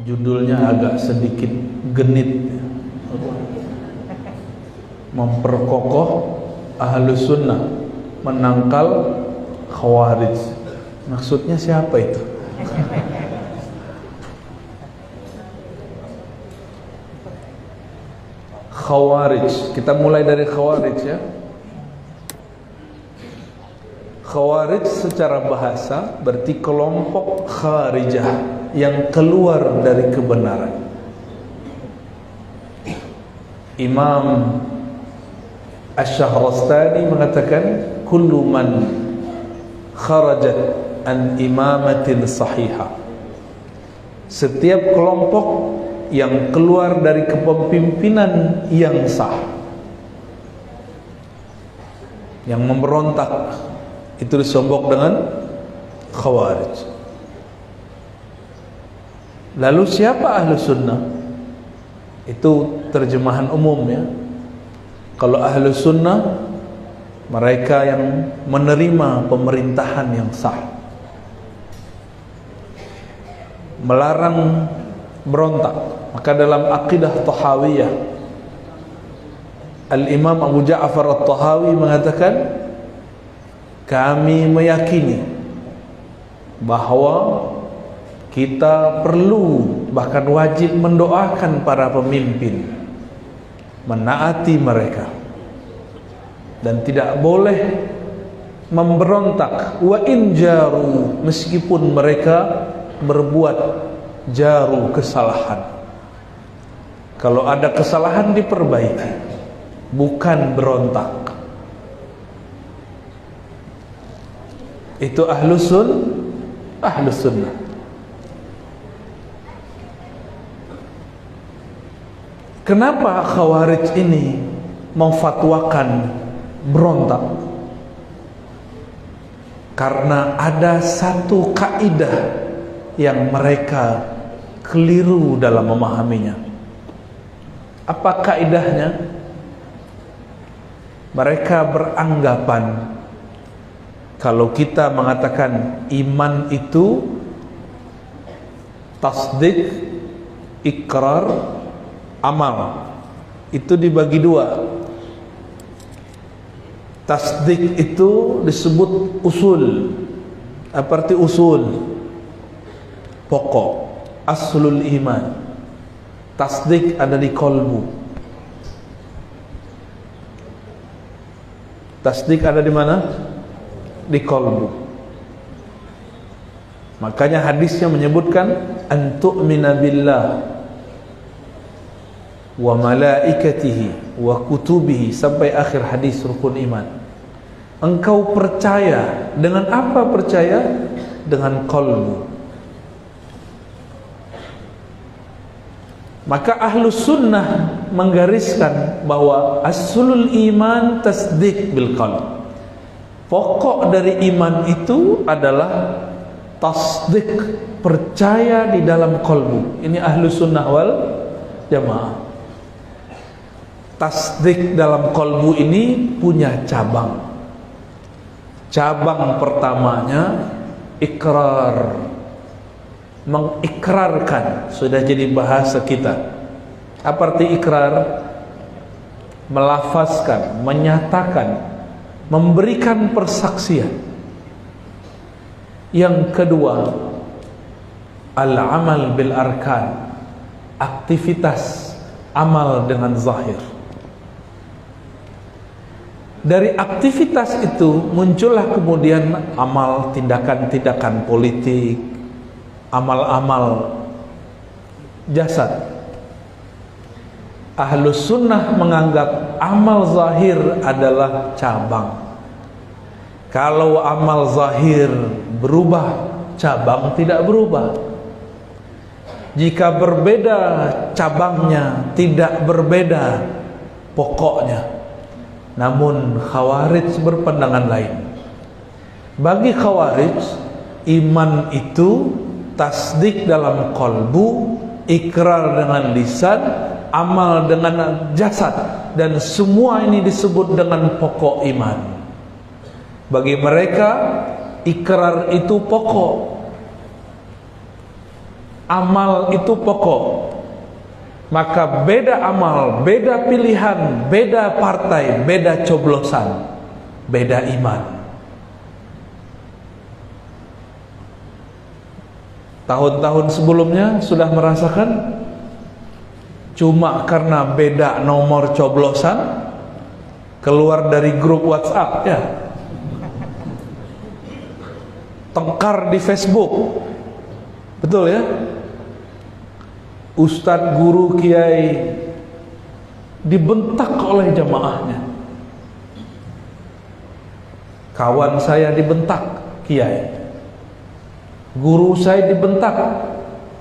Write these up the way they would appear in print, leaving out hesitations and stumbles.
Judulnya agak sedikit genit, memperkokoh Ahlus Sunnah menangkal Khawarij. Maksudnya siapa itu? Khawarij, kita mulai dari Khawarij ya. Khawarij secara bahasa berarti kelompok kharijah yang keluar dari kebenaran. Imam Asy-Syahrastani mengatakan kullu man kharajat an imamatin sahihah, setiap kelompok yang keluar dari kepemimpinan yang sah, yang memberontak, itu disebut dengan Khawarij. Lalu siapa Ahlus Sunnah? Itu terjemahan umum ya. Kalau Ahlus Sunnah, mereka yang menerima pemerintahan yang sah, melarang berontak. Maka dalam akidah Tahawiyah, Al-Imam Abu Ja'far At-Tahawi mengatakan, kami meyakini bahwa kita perlu, bahkan wajib mendoakan para pemimpin, menaati mereka, dan tidak boleh memberontak. Wa in jaru, meskipun mereka berbuat jaru, kesalahan. Kalau ada kesalahan diperbaiki, bukan berontak. Itu Ahlus Sunnah. Kenapa Khawarij ini memfatwakan berontak? Karena ada satu kaidah yang mereka keliru dalam memahaminya. Apa kaidahnya? Mereka beranggapan kalau kita mengatakan iman itu tasdik, ikrar, amal, itu dibagi dua. Tasdik itu disebut usul. Apa arti usul? Pokok, aslul iman. Tasdik ada di kolbu. Tasdik ada di mana? Di kolbu. Makanya hadisnya menyebutkan antu'mina billah wa malaikatihi wa kutubihi, sampai akhir hadis rukun iman. Engkau percaya dengan apa? Percaya dengan kolbu. Maka Ahlus Sunnah menggariskan bahwa aslul iman tasdik bil qalb. Pokok dari iman itu adalah tasdik, percaya di dalam kolbu. Ini Ahlus Sunnah wal Jamaah. Tasdik dalam kolbu ini punya cabang. Cabang pertamanya ikrar, mengikrarkan. Sudah jadi bahasa kita. Apa arti ikrar? Melafazkan, menyatakan, memberikan persaksian. Yang kedua, al-amal bil arkan, aktivitas amal dengan zahir. Dari aktivitas itu muncullah kemudian amal, tindakan-tindakan politik, amal-amal jasad. Ahlus Sunnah menganggap amal zahir adalah cabang. Kalau amal zahir berubah, cabang tidak berubah. Jika berbeda cabangnya, tidak berbeda pokoknya. Namun Khawarij berpandangan lain. Bagi Khawarij, iman itu tasdik dalam kolbu, ikrar dengan lisan, amal dengan jasad, dan semua ini disebut dengan pokok iman. Bagi mereka ikrar itu pokok, amal itu pokok. Maka beda amal, beda pilihan, beda partai, beda coblosan, beda iman. Tahun-tahun sebelumnya sudah merasakan, cuma karena beda nomor coblosan keluar dari grup WhatsApp ya, tengkar di Facebook, betul ya, ustadz, guru, kiai dibentak oleh jamaahnya. Kawan saya dibentak kiai, guru saya dibentak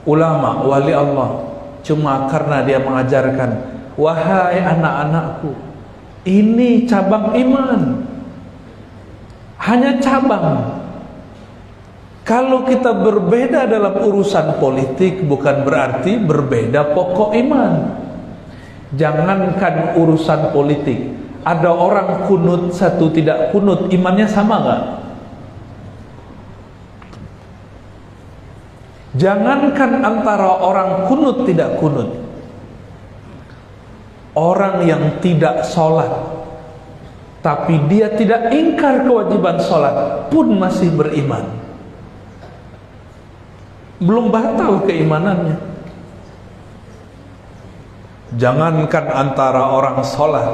ulama, wali Allah, cuma karena dia mengajarkan, wahai anak-anakku, ini cabang iman, hanya cabang. Kalau kita berbeda dalam urusan politik, bukan berarti berbeda pokok iman. Jangankan urusan politik, ada orang kunut, satu tidak kunut, imannya sama gak? Jangankan antara orang kunut tidak kunut, orang yang tidak sholat tapi dia tidak ingkar kewajiban sholat pun masih beriman, belum batal keimanannya. Jangankan antara orang sholat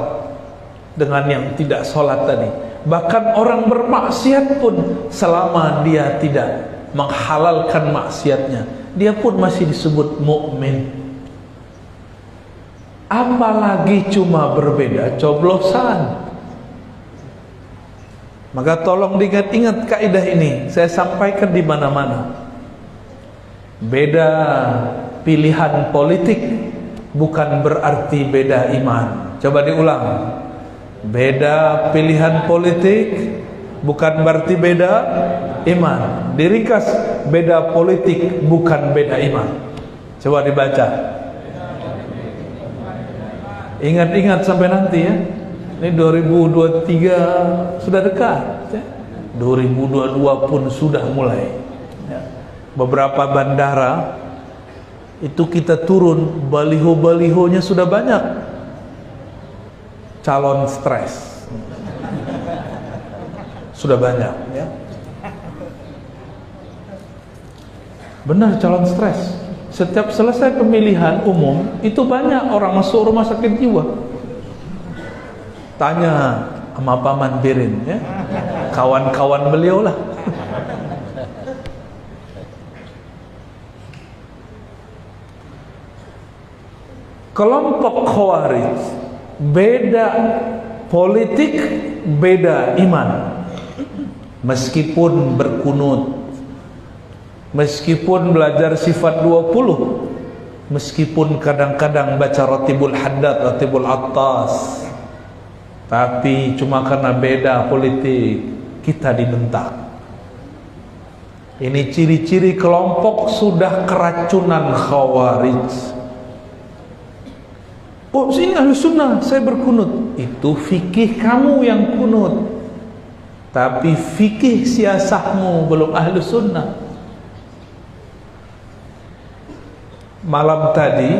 dengan yang tidak sholat tadi, bahkan orang bermaksiat pun selama dia tidak menghalalkan maksiatnya, dia pun masih disebut mukmin. Apalagi cuma berbeda coblosan. Maka tolong diingat-ingat kaidah ini, saya sampaikan di mana-mana. Beda pilihan politik bukan berarti beda iman. Coba diulang. Beda pilihan politik bukan berarti beda iman. Diringkas, beda politik bukan beda iman. Coba dibaca. Ingat-ingat sampai nanti ya. Ini 2023 sudah dekat ya. 2022 pun sudah mulai ya. Beberapa bandara itu kita turun, baliho-balihonya sudah banyak. Calon stres sudah banyak ya. Benar, calon stres. Setiap selesai pemilihan umum itu banyak orang masuk rumah sakit jiwa. Tanya sama Paman Birin ya, kawan-kawan beliau lah. Kelompok Khawarij, beda politik, beda iman. Meskipun berkunut, meskipun belajar sifat 20, meskipun kadang-kadang baca Ratibul Haddad, Ratibul Attas, tapi cuma karena beda politik kita dibentak. Ini ciri-ciri kelompok sudah keracunan Khawarij. Oh, sini ahli sunnah, saya berkunut. Itu fikih kamu yang kunut, tapi fikih siasahmu belum ahli sunnah. Malam tadi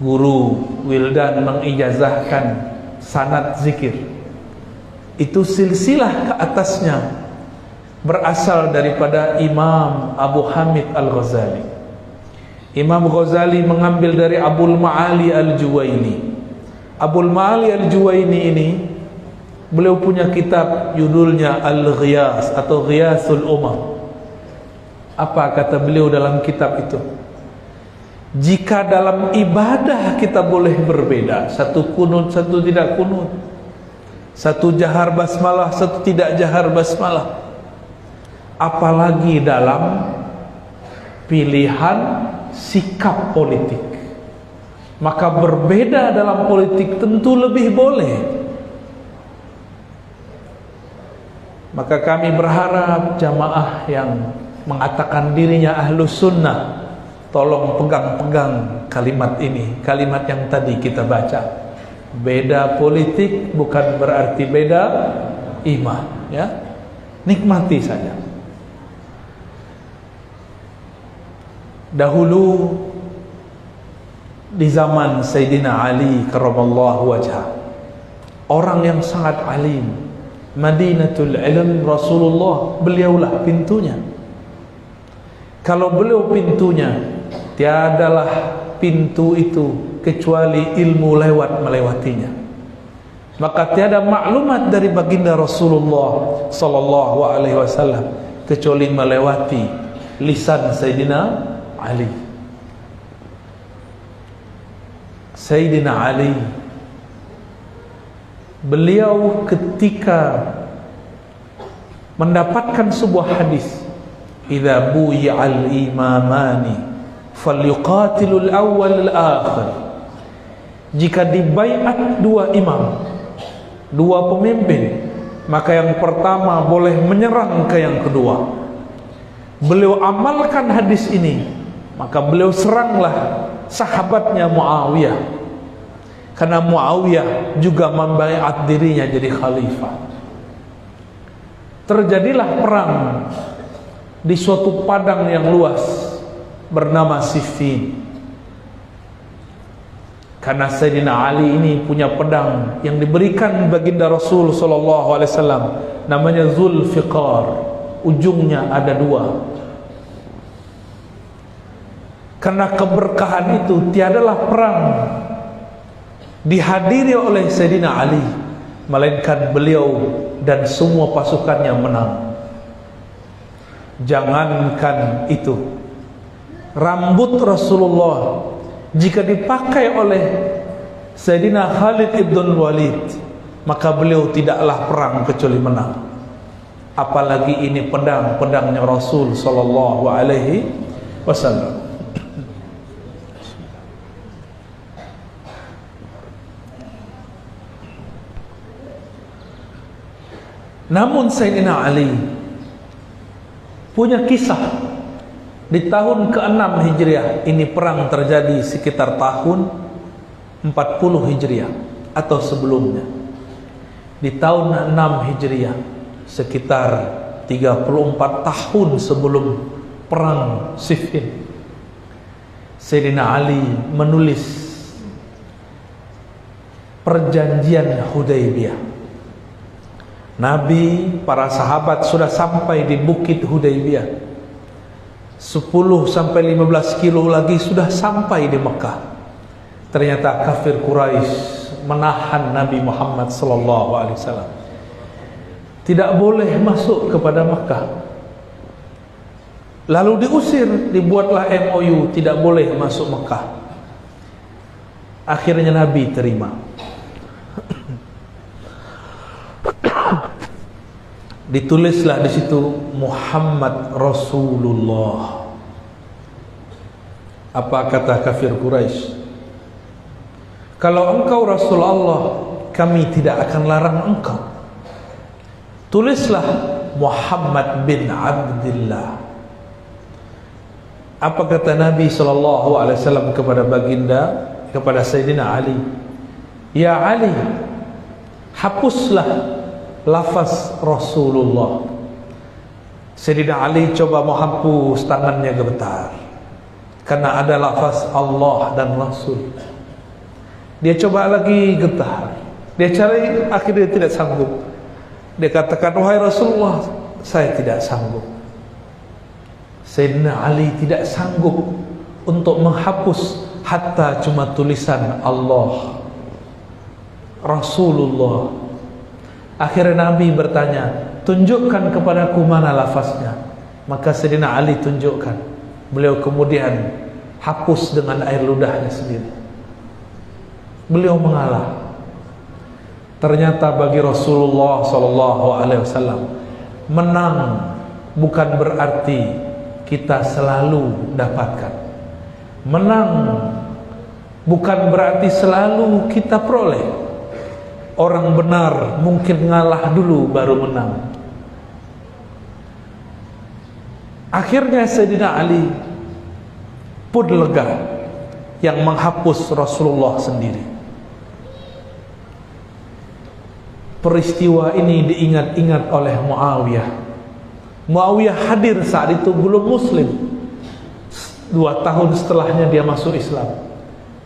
guru Wildan mengijazahkan sanad zikir. Itu silsilah ke atasnya berasal daripada Imam Abu Hamid Al-Ghazali. Imam Ghazali mengambil dari Abul Ma'ali Al-Juwaini. Abul Ma'ali Al-Juwaini ini beliau punya kitab judulnya Al-Ghiyas atau Ghiyasul Umam. Apa kata beliau dalam kitab itu? Jika dalam ibadah kita boleh berbeda, satu kunut, satu tidak kunut, satu jahar basmalah, satu tidak jahar basmalah, apalagi dalam pilihan sikap politik. Maka berbeda dalam politik tentu lebih boleh. Maka kami berharap jamaah yang mengatakan dirinya ahlus sunnah, tolong pegang-pegang kalimat ini, kalimat yang tadi kita baca. Beda politik bukan berarti beda iman ya. Nikmati saja. Dahulu di zaman Sayyidina Ali karramallahu wajhah, orang yang sangat alim, Madinatul Ilm Rasulullah, beliaulah pintunya. Kalau beliau pintunya, tiadalah pintu itu kecuali ilmu lewat melewatinya. Maka tiada maklumat dari baginda Rasulullah sallallahu alaihi wasallam kecuali melewati lisan Sayyidina Ali. Sayyidina Ali, beliau ketika mendapatkan sebuah hadis, idza buyi'al imamani falyuqatilul awwal al-akhir, jika dibaiat dua imam, dua pemimpin, maka yang pertama boleh menyerang ke yang kedua. Beliau amalkan hadis ini, maka beliau seranglah sahabatnya Muawiyah, karena Muawiyah juga membaiat dirinya jadi khalifah. Terjadilah perang di suatu padang yang luas bernama Siffin. Karena Sayyidina Ali ini punya pedang yang diberikan baginda Rasul sallallahu alaihi wasallam, namanya Zulfiqar, ujungnya ada dua. Karena keberkahan itu, tiadalah perang dihadiri oleh Sayyidina Ali melainkan beliau dan semua pasukannya menang. Jangankan itu, rambut Rasulullah jika dipakai oleh Sayyidina Khalid ibn Walid, maka beliau tidaklah perang kecuali menang. Apalagi ini pedangnya Rasul sallallahu alaihi wasallam. Namun Sayyidina Ali punya kisah. Di tahun ke-6 Hijriah, ini perang terjadi sekitar tahun 40 Hijriah atau sebelumnya. Di tahun 6 Hijriah, sekitar 34 tahun sebelum perang Siffin, Sayyidina Ali menulis perjanjian Hudaybiyah. Nabi, para sahabat sudah sampai di bukit Hudaybiyah. 10 sampai 15 kilo lagi sudah sampai di Mekah. Ternyata kafir Quraisy menahan Nabi Muhammad sallallahu alaihi wasallam. Tidak boleh masuk kepada Mekah. Lalu diusir, dibuatlah MOU, tidak boleh masuk Mekah. Akhirnya Nabi terima. Ditulislah di situ Muhammad Rasulullah. Apa kata kafir Quraisy? Kalau engkau Rasul Allah, kami tidak akan larang engkau. Tulislah Muhammad bin Abdullah. Apa kata Nabi sallallahu alaihi wasallam kepada baginda, kepada Sayyidina Ali? Ya Ali, hapuslah lafaz Rasulullah. Sayyidina Ali coba menghapus, tangannya gemetar karena ada lafaz Allah dan Rasul. Dia coba lagi, getar. Dia cari, akhirnya tidak sanggup. Dia katakan, wahai Rasulullah, saya tidak sanggup. Sayyidina Ali tidak sanggup untuk menghapus hatta cuma tulisan Allah, Rasulullah. Akhirnya Nabi bertanya, tunjukkan kepadaku mana lafaznya. Maka Sayyidina Ali tunjukkan. Beliau kemudian hapus dengan air ludahnya sendiri. Beliau mengalah. Ternyata bagi Rasulullah sallallahu alaihi wasallam, menang bukan berarti kita selalu dapatkan. Menang bukan berarti selalu kita peroleh. Orang benar mungkin ngalah dulu baru menang. Akhirnya Sayyidina Ali pun lega yang menghapus Rasulullah sendiri. Peristiwa ini diingat-ingat oleh Muawiyah. Muawiyah hadir saat itu belum muslim. 2 tahun setelahnya dia masuk Islam.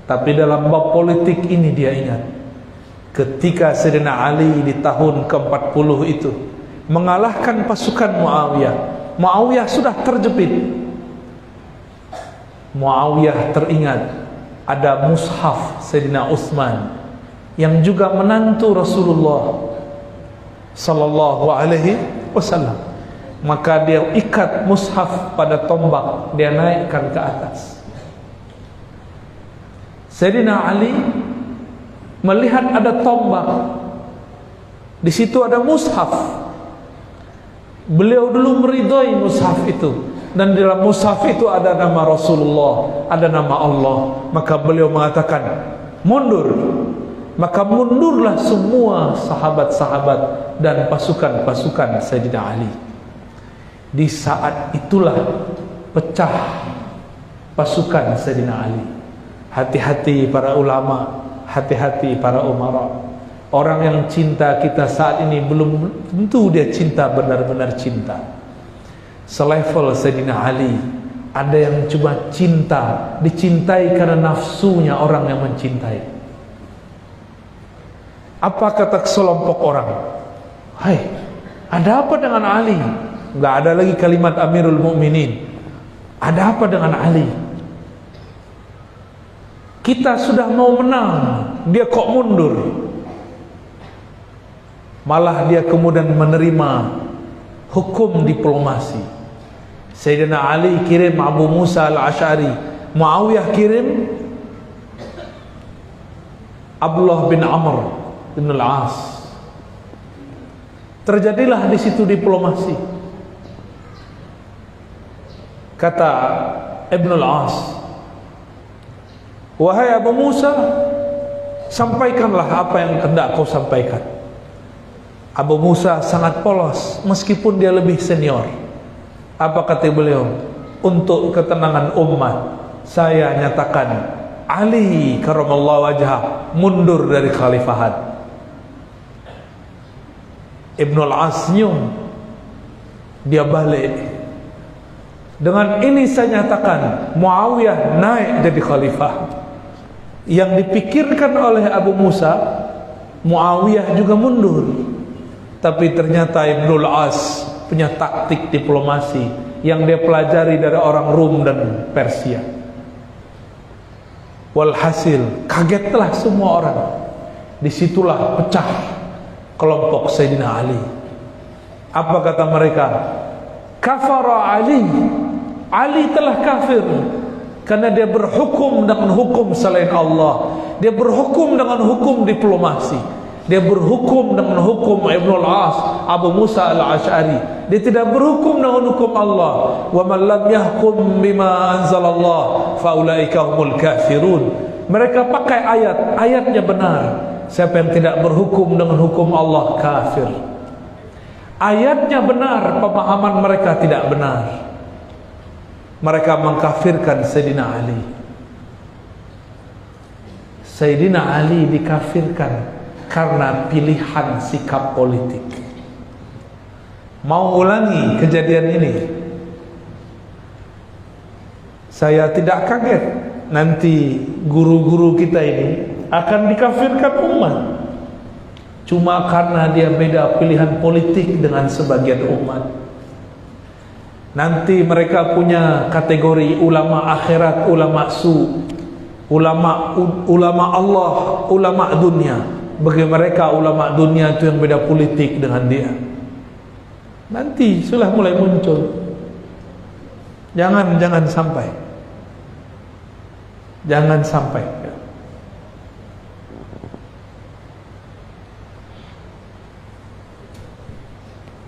Tapi dalam bab politik ini dia ingat, ketika Sayyidina Ali di tahun ke-40 itu mengalahkan pasukan Muawiyah. Muawiyah sudah terjepit. Muawiyah teringat ada mushaf Sayyidina Utsman yang juga menantu Rasulullah sallallahu alaihi wasallam. Maka dia ikat mushaf pada tombak, dia naikkan ke atas. Sayyidina Ali melihat ada tombak, di situ ada mushaf. Beliau dulu meridhai mushaf itu, dan dalam mushaf itu ada nama Rasulullah, ada nama Allah. Maka beliau mengatakan, mundur. Maka mundurlah semua sahabat-sahabat dan pasukan-pasukan Sayyidina Ali. Di saat itulah pecah pasukan Sayyidina Ali. Hati-hati para ulama, hati-hati para umara. Orang yang cinta kita saat ini belum tentu dia cinta benar-benar cinta. Selevel Sayyidina Ali, ada yang cuma cinta, dicintai karena nafsunya orang yang mencintai. Apa kata sekelompok orang? Hai, ada apa dengan Ali? Enggak ada lagi kalimat Amirul Mukminin. Ada apa dengan Ali? Kita sudah mau menang, dia kok mundur? Malah dia kemudian menerima hukum diplomasi. Sayyidina Ali kirim Abu Musa al-Asy'ari, Muawiyah kirim Abdullah bin Amr bin al-As. Terjadilah di situ diplomasi. Kata Ibn al-As, wahai Abu Musa, sampaikanlah apa yang hendak kau sampaikan. Abu Musa sangat polos meskipun dia lebih senior. Apa kata beliau? Untuk ketenangan umat, saya nyatakan Ali karamallahu wajhah mundur dari khalifahan. Ibn al-As senyum, dia balik. Dengan ini saya nyatakan Muawiyah naik jadi khalifah. Yang dipikirkan oleh Abu Musa, Muawiyah juga mundur. Tapi ternyata Ibn al-As punya taktik diplomasi yang dia pelajari dari orang Rum dan Persia. Walhasil kagetlah semua orang. Disitulah pecah kelompok Sayyidina Ali. Apa kata mereka? Kafara Ali. Ali telah kafir karena dia berhukum dengan hukum selain Allah. Dia berhukum dengan hukum diplomasi. Dia berhukum dengan hukum Ibn al-As, Abu Musa al-Asy'ari. Dia tidak berhukum dengan hukum Allah. Wa man lam yahkum bima anzalallah fa ulaika humul kafirun. Mereka pakai ayatnya benar. Siapa yang tidak berhukum dengan hukum Allah kafir. Ayatnya benar, pemahaman mereka tidak benar. Mereka mengkafirkan Sayyidina Ali. Sayyidina Ali dikafirkan karena pilihan sikap politik. Mau ulangi kejadian ini, saya tidak kaget nanti guru-guru kita ini akan dikafirkan umat cuma karena dia beda pilihan politik dengan sebagian umat. Nanti mereka punya kategori ulama akhirat, ulama su, ulama Allah, ulama dunia. Bagi mereka ulama dunia itu yang beda politik dengan dia. Nanti sudah mulai muncul. Jangan sampai. Jangan sampai.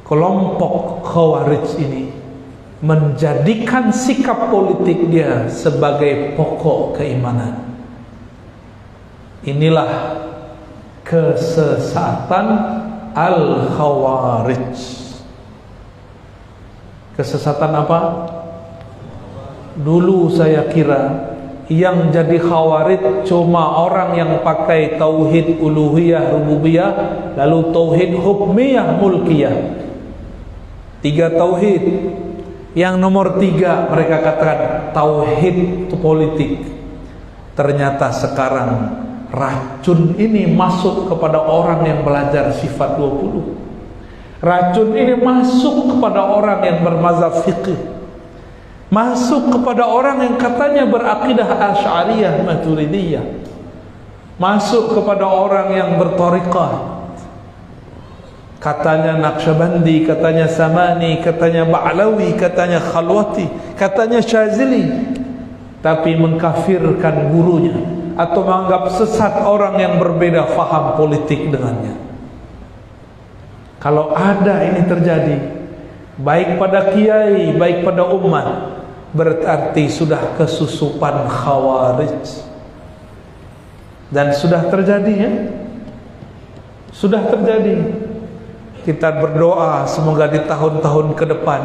Kelompok Khawarij ini menjadikan sikap politik dia sebagai pokok keimanan. Inilah kesesatan Al-Khawarij. Kesesatan apa? Dulu saya kira yang jadi Khawarij cuma orang yang pakai tauhid uluhiyah rububiyah, lalu tauhid hukmiyah mulkiyah. 3 tauhid. Yang nomor 3, mereka katakan tauhid itu politik. Ternyata sekarang racun ini masuk kepada orang yang belajar sifat 20. Racun ini masuk kepada orang yang bermazhab fiqh, masuk kepada orang yang katanya berakidah Asy'ariyah Maturidiyah, masuk kepada orang yang berthariqah, katanya Naqsyabandi, katanya Samani, katanya Ba'lawi, katanya Khalwati, katanya Syazili, tapi mengkafirkan gurunya atau menganggap sesat orang yang berbeda faham politik dengannya. Kalau ada ini terjadi, baik pada kiai, baik pada umat, berarti sudah kesusupan Khawarij. Dan sudah terjadi, ya, sudah terjadi. Kita berdoa semoga di tahun-tahun ke depan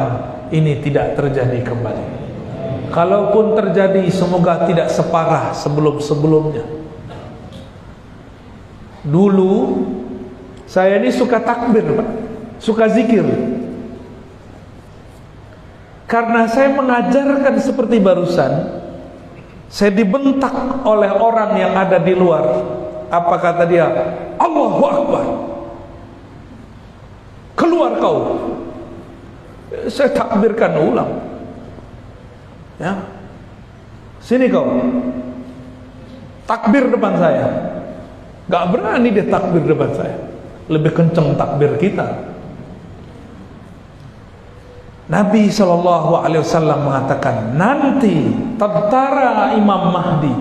ini tidak terjadi kembali. Kalaupun terjadi, semoga tidak separah sebelum-sebelumnya. Dulu saya ini suka takbir, Pak, suka zikir. Karena saya mengajarkan seperti barusan, saya dibentak oleh orang yang ada di luar. Apa kata dia? Allahu Akbar. Keluar kau. Saya takbirkan ulang. Ya. Sini kau. Takbir depan saya. Gak berani dia takbir depan saya. Lebih kenceng takbir kita. Nabi SAW mengatakan, nanti tentara Imam Mahdi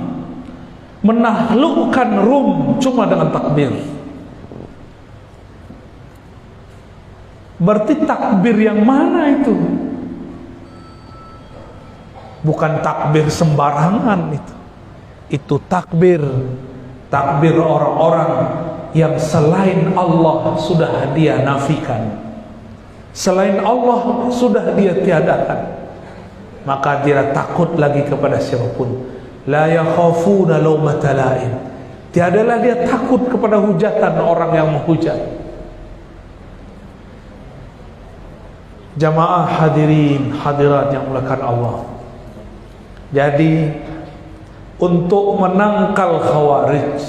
menaklukkan Rum cuma dengan takbir. Berarti takbir yang mana itu? Bukan takbir sembarangan itu. Itu takbir orang-orang yang selain Allah sudah dia nafikan, selain Allah sudah dia tiadakan, maka dia takut lagi kepada siapapun. La yakhafuna laumata laim. Tiadalah dia takut kepada hujatan orang yang menghujat. Jamaah hadirin hadirat yang dimuliakan Allah. Jadi untuk menangkal Khawarij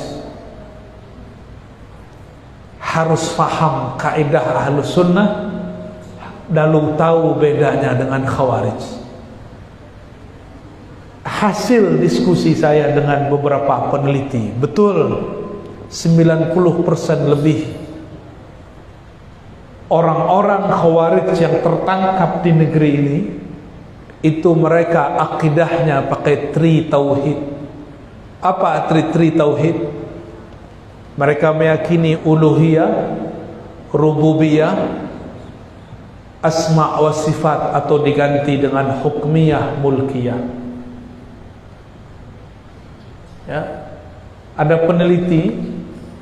harus faham kaidah Ahlus Sunnah, lalu tahu bedanya dengan Khawarij. Hasil diskusi saya dengan beberapa peneliti, betul 90% lebih orang-orang Khawarij yang tertangkap di negeri ini itu mereka akidahnya pakai tri tauhid. Apa tri tauhid? Mereka meyakini uluhiyah, rububiyah, asma wa sifat, atau diganti dengan hukmiyah, mulkiyah. Ya. Ada peneliti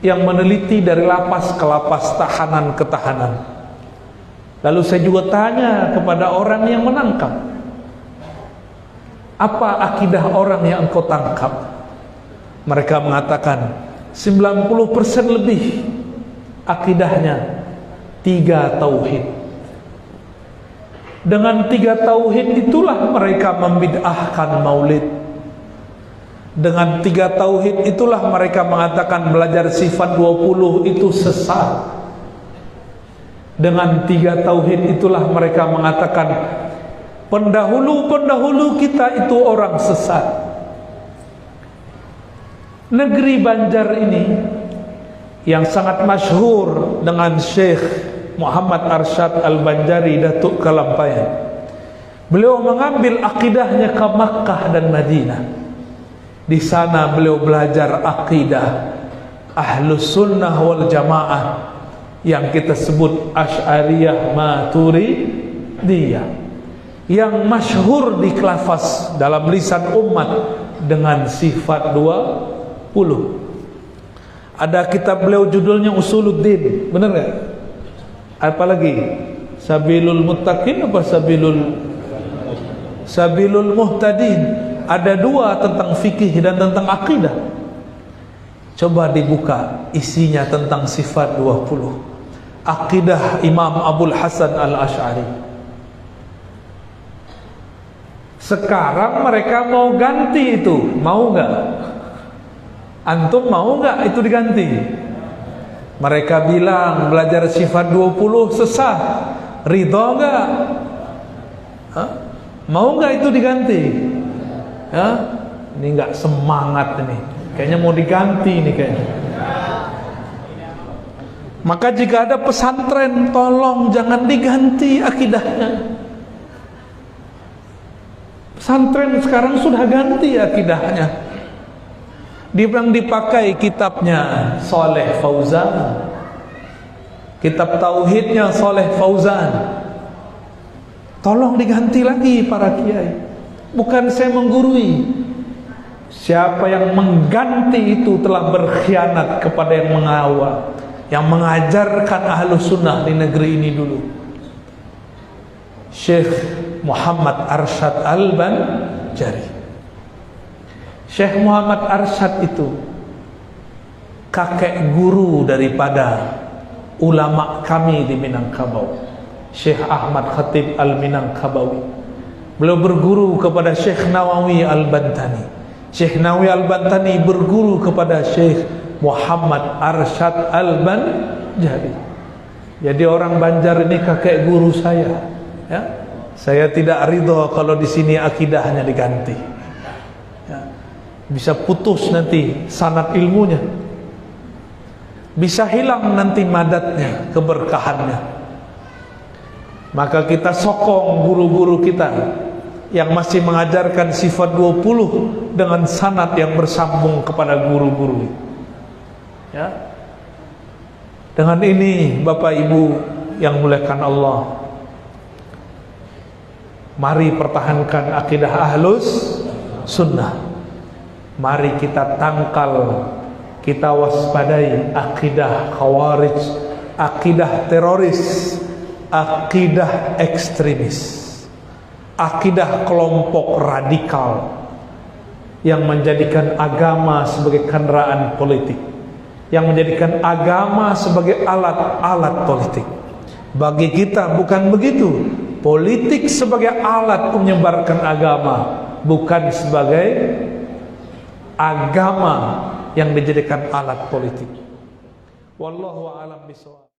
yang meneliti dari lapas ke lapas, tahanan ke tahanan. Lalu saya juga tanya kepada orang yang menangkap, apa akidah orang yang engkau tangkap? Mereka mengatakan 90% lebih akidahnya 3 tauhid. Dengan 3 tauhid itulah mereka membid'ahkan maulid. Dengan 3 tauhid itulah mereka mengatakan belajar sifat 20 itu sesat. Dengan 3 tauhid itulah mereka mengatakan pendahulu-pendahulu kita itu orang sesat. Negeri Banjar ini yang sangat masyhur dengan Syekh Muhammad Arsyad Al-Banjari, Datuk Kalampayan. Beliau mengambil akidahnya ke Makkah dan Madinah. Di sana beliau belajar akidah Ahlus Sunnah wal Jamaah yang kita sebut Asy'ariyah Maturidiyah, yang masyhur di lafaz dalam lisan umat dengan sifat 20. Ada kitab beliau judulnya Usuluddin, benar nggak? Apalagi Sabilul Muttaqin apa Sabilul Muhtadin? Ada 2 tentang fikih dan tentang akidah. Coba dibuka, isinya tentang sifat 20. Akidah Imam Abul Hasan Al-Asy'ari. Sekarang mereka mau ganti itu, mau nggak? Antum mau nggak itu diganti? Mereka bilang belajar sifat 20 sesat, ridho nggak? Mau nggak itu diganti? Ya, ini nggak semangat ini, kayaknya mau diganti ini kayaknya. Maka jika ada pesantren, tolong jangan diganti akidahnya. Pesantren sekarang sudah ganti akidahnya. Dibilang dipakai kitabnya Saleh Fauzan, kitab tauhidnya Saleh Fauzan. Tolong diganti lagi para kiai. Bukan saya menggurui. Siapa yang mengganti itu telah berkhianat kepada yang mengawal, yang mengajarkan Ahlus Sunnah di negeri ini dulu. Syekh Muhammad Arsyad Al-Banjari. Syekh Muhammad Arsyad itu kakek guru daripada ulama kami di Minangkabau, Syekh Ahmad Khatib Al-Minangkabawi. Beliau berguru kepada Syekh Nawawi Al-Bantani. Syekh Nawawi Al-Bantani berguru kepada Syekh Muhammad Arsyad Al-Banjari. Jadi orang Banjar ini kakek guru saya, ya. Saya tidak ridho kalau di sini akidahnya diganti, ya. Bisa putus nanti sanad ilmunya, bisa hilang nanti madatnya, keberkahannya. Maka kita sokong guru-guru kita yang masih mengajarkan sifat 20 dengan sanad yang bersambung kepada guru-guru, ya. Dengan ini Bapak Ibu yang muliakan Allah, mari pertahankan akidah Ahlus Sunnah. Mari kita tangkal, kita waspadai akidah Khawarij, akidah teroris, akidah ekstremis, akidah kelompok radikal yang menjadikan agama sebagai kendaraan politik, yang menjadikan agama sebagai alat-alat politik. Bagi kita bukan begitu. Politik sebagai alat menyebarkan agama, bukan sebagai agama yang dijadikan alat politik. Wallahu a'lam bishawab.